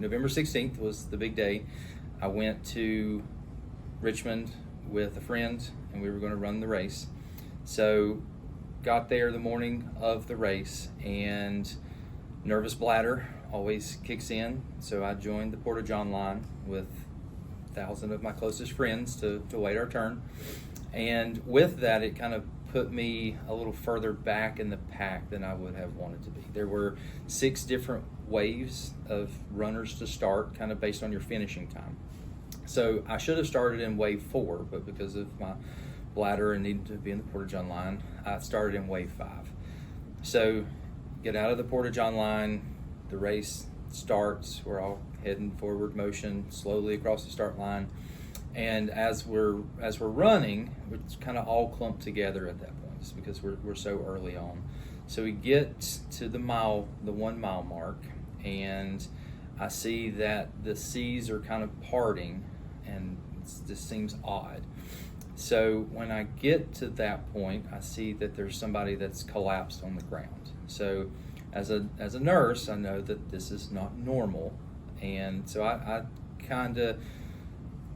November 16th was the big day. I went to Richmond with a friend, and we were going to run the race. So got there the morning of the race, and nervous bladder always kicks in. So I joined the Porta-John line with 1,000 of my closest friends to wait our turn. And with that, it kind of put me a little further back in the pack than I would have wanted to be. There were 6 different waves of runners to start, kind of based on your finishing time. So I should have started in wave 4, but because of my bladder and needing to be in the Porta-John line, I started in wave 5. So get out of the Porta-John line, the race starts, we're all heading forward motion slowly across the start line. And as we're running, it's kind of all clumped together at that point, just because we're so early on. So we get to the 1 mile mark, and I see that the seas are kind of parting, and this seems odd. So when I get to that point, I see that there's somebody that's collapsed on the ground. So as a nurse, I know that this is not normal, and so I kind of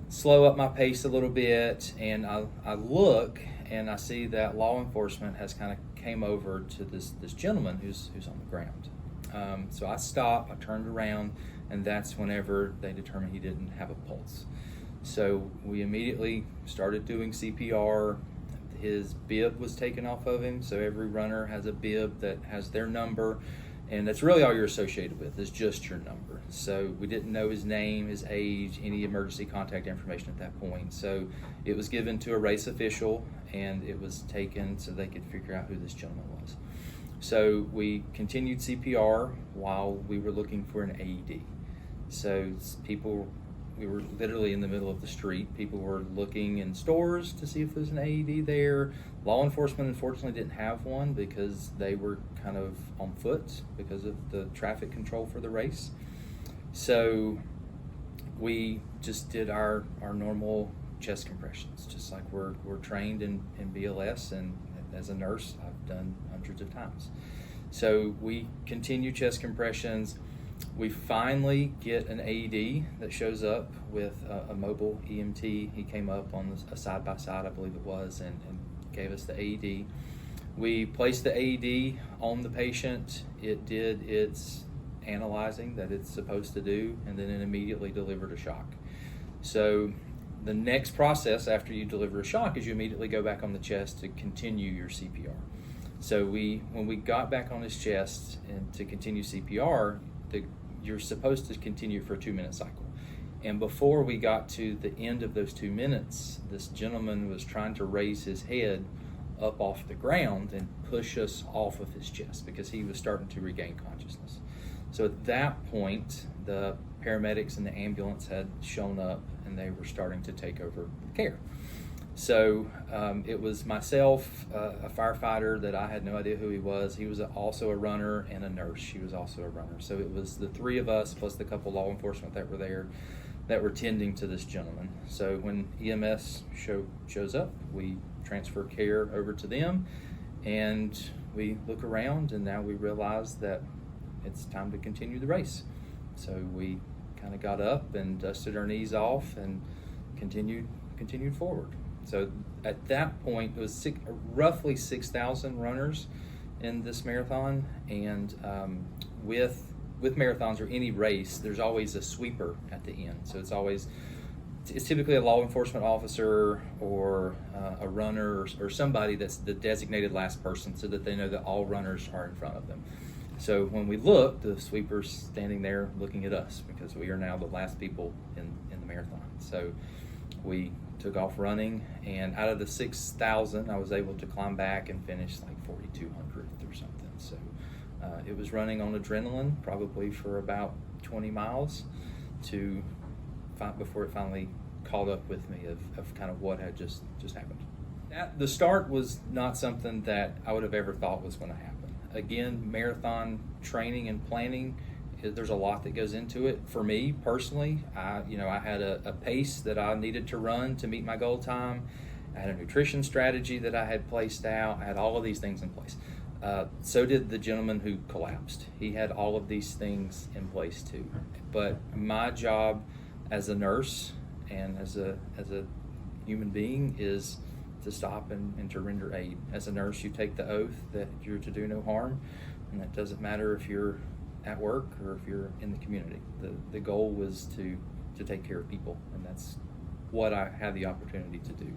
slow up my pace a little bit, and I look and I see that law enforcement has kind of came over to this gentleman who's on the ground. So I stopped, I turned around, and that's whenever they determined he didn't have a pulse. So we immediately started doing CPR. His bib was taken off of him, so every runner has a bib that has their number, and that's really all you're associated with, is just your number. So we didn't know his name, his age, any emergency contact information at that point. So it was given to a race official, and it was taken so they could figure out who this gentleman was. So we continued CPR while we were looking for an AED. So we were literally in the middle of the street. People were looking in stores to see if there's an AED there. Law enforcement, unfortunately, didn't have one because they were kind of on foot because of the traffic control for the race. So we just did our normal chest compressions, just like we're trained in BLS, and as a nurse, I've done hundreds of times. So we continue chest compressions. We finally get an AED that shows up with a mobile EMT. He came up on a side-by-side, I believe it was, and gave us the AED. We placed the AED on the patient. It did its analyzing that it's supposed to do, and then it immediately delivered a shock. So the next process after you deliver a shock is you immediately go back on the chest to continue your CPR. So when we got back on his chest and to continue CPR, you're supposed to continue for a 2-minute cycle. And before we got to the end of those 2 minutes, this gentleman was trying to raise his head up off the ground and push us off of his chest because he was starting to regain consciousness. So at that point, the paramedics and the ambulance had shown up, and they were starting to take over care. So it was myself, a firefighter that I had no idea who he was. He was also a runner, and a nurse. She was also a runner. So it was the 3 of us plus the couple law enforcement that were there that were tending to this gentleman. So when EMS shows up, we transfer care over to them, and we look around, and now we realize that it's time to continue the race. So we kind of got up and dusted our knees off and continued forward. So at that point, it was roughly 6,000 runners in this marathon, and with marathons or any race, there's always a sweeper at the end. So it's typically a law enforcement officer or a runner or somebody that's the designated last person, so that they know that all runners are in front of them. So when we look, the sweeper's standing there looking at us because we are now the last people in the marathon. So we took off running, and out of the 6,000, I was able to climb back and finish like 4,200th or something. So it was running on adrenaline probably for about 20 miles before it finally caught up with me of kind of what had just happened. The start was not something that I would have ever thought was going to happen. Again, marathon training and planning, there's a lot that goes into it. For me personally, I had a pace that I needed to run to meet my goal time. I had a nutrition strategy that I had placed out. I had all of these things in place. So did the gentleman who collapsed. He had all of these things in place too. But my job as a nurse and as a human being is to stop and to render aid. As a nurse, you take the oath that you're to do no harm, and that doesn't matter if you're at work or if you're in the community. The goal was to take care of people, and that's what I had the opportunity to do.